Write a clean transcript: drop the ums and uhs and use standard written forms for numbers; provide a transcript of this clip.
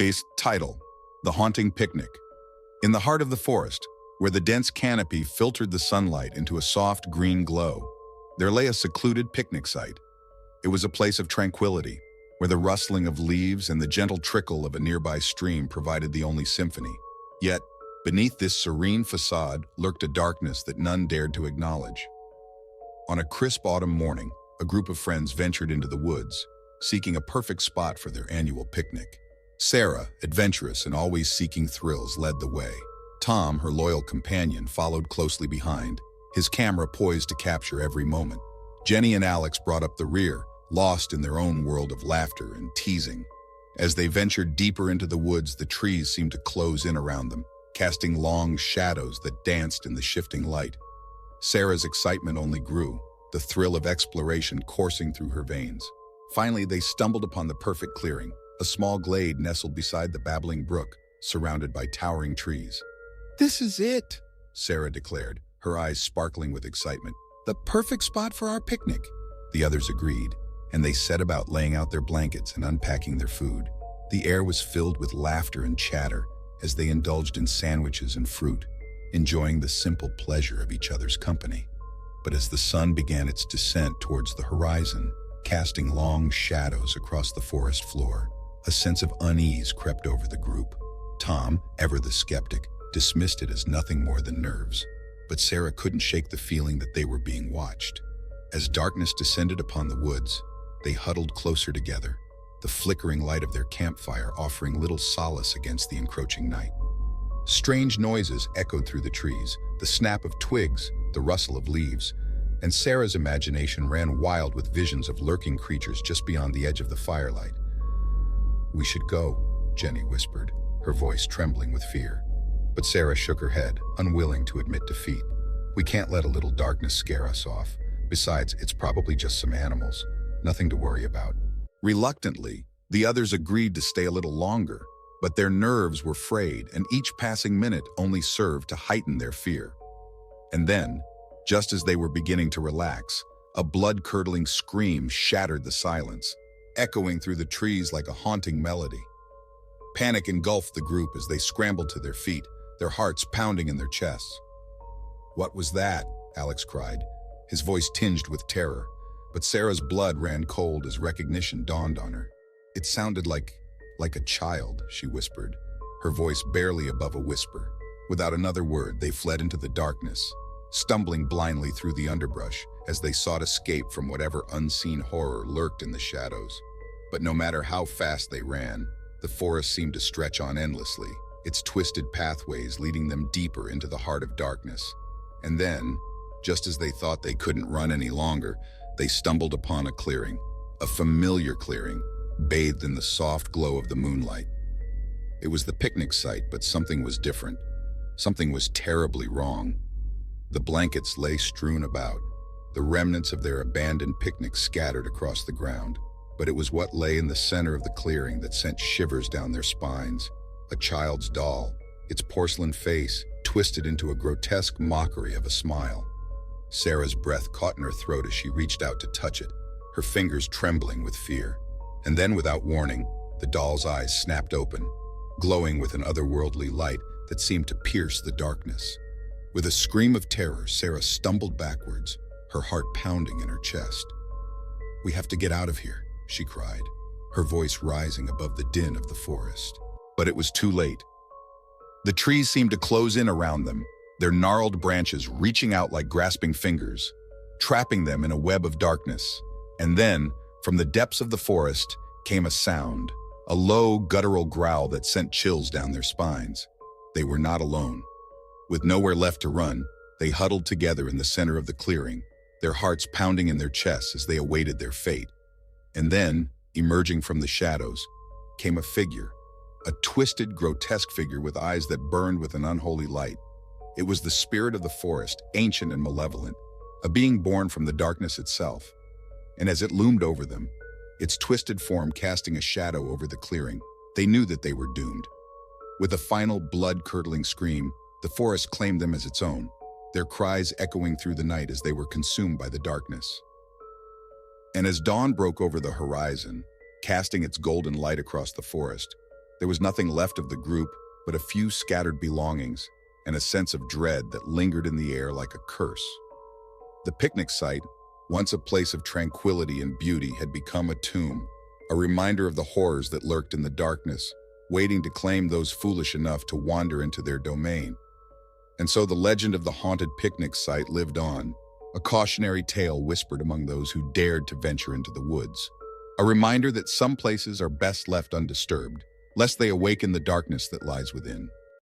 Base title: The Haunting Picnic. In the heart of the forest, where the dense canopy filtered the sunlight into a soft green glow, there lay a secluded picnic site. It was a place of tranquility, where the rustling of leaves and the gentle trickle of a nearby stream provided the only symphony. Yet, beneath this serene facade lurked a darkness that none dared to acknowledge. On a crisp autumn morning, a group of friends ventured into the woods, seeking a perfect spot for their annual picnic. Sarah, adventurous and always seeking thrills, led the way. Tom, her loyal companion, followed closely behind, his camera poised to capture every moment. Jenny and Alex brought up the rear, lost in their own world of laughter and teasing. As they ventured deeper into the woods, the trees seemed to close in around them, casting long shadows that danced in the shifting light. Sarah's excitement only grew, the thrill of exploration coursing through her veins. Finally, they stumbled upon the perfect clearing, a small glade nestled beside the babbling brook, surrounded by towering trees. "This is it," Sarah declared, her eyes sparkling with excitement. "The perfect spot for our picnic." The others agreed, and they set about laying out their blankets and unpacking their food. The air was filled with laughter and chatter as they indulged in sandwiches and fruit, enjoying the simple pleasure of each other's company. But as the sun began its descent towards the horizon, casting long shadows across the forest floor, a sense of unease crept over the group. Tom, ever the skeptic, dismissed it as nothing more than nerves. But Sarah couldn't shake the feeling that they were being watched. As darkness descended upon the woods, they huddled closer together, the flickering light of their campfire offering little solace against the encroaching night. Strange noises echoed through the trees, the snap of twigs, the rustle of leaves, and Sarah's imagination ran wild with visions of lurking creatures just beyond the edge of the firelight. "We should go," Jenny whispered, her voice trembling with fear. But Sarah shook her head, unwilling to admit defeat. "We can't let a little darkness scare us off. Besides, it's probably just some animals. Nothing to worry about." Reluctantly, the others agreed to stay a little longer, but their nerves were frayed, and each passing minute only served to heighten their fear. And then, just as they were beginning to relax, a blood-curdling scream shattered the silence, echoing through the trees like a haunting melody. Panic engulfed the group as they scrambled to their feet, their hearts pounding in their chests. "What was that?" Alex cried, his voice tinged with terror. But Sarah's blood ran cold as recognition dawned on her. "It sounded like a child," she whispered, her voice barely above a whisper. Without another word, they fled into the darkness, stumbling blindly through the underbrush as they sought escape from whatever unseen horror lurked in the shadows. But no matter how fast they ran, the forest seemed to stretch on endlessly, its twisted pathways leading them deeper into the heart of darkness. And then, just as they thought they couldn't run any longer, they stumbled upon a clearing, a familiar clearing, bathed in the soft glow of the moonlight. It was the picnic site, but something was different. Something was terribly wrong. The blankets lay strewn about, the remnants of their abandoned picnic scattered across the ground. But it was what lay in the center of the clearing that sent shivers down their spines. A child's doll, its porcelain face twisted into a grotesque mockery of a smile. Sarah's breath caught in her throat as she reached out to touch it, her fingers trembling with fear. And then, without warning, the doll's eyes snapped open, glowing with an otherworldly light that seemed to pierce the darkness. With a scream of terror, Sarah stumbled backwards, her heart pounding in her chest. "We have to get out of here," she cried, her voice rising above the din of the forest. But it was too late. The trees seemed to close in around them, their gnarled branches reaching out like grasping fingers, trapping them in a web of darkness. And then, from the depths of the forest, came a sound, a low, guttural growl that sent chills down their spines. They were not alone. With nowhere left to run, they huddled together in the center of the clearing, their hearts pounding in their chests as they awaited their fate. And then, emerging from the shadows, came a figure, a twisted, grotesque figure with eyes that burned with an unholy light. It was the spirit of the forest, ancient and malevolent, a being born from the darkness itself. And as it loomed over them, its twisted form casting a shadow over the clearing, they knew that they were doomed. With a final blood-curdling scream, the forest claimed them as its own, their cries echoing through the night as they were consumed by the darkness. And as dawn broke over the horizon, casting its golden light across the forest, There was nothing left of the group but a few scattered belongings and a sense of dread that lingered in the air like a curse. The picnic site, once a place of tranquility and beauty, had become a tomb, a reminder of the horrors that lurked in the darkness, waiting to claim those foolish enough to wander into their domain. And so the legend of the haunted picnic site lived on, a cautionary tale whispered among those who dared to venture into the woods. A reminder that some places are best left undisturbed, lest they awaken the darkness that lies within.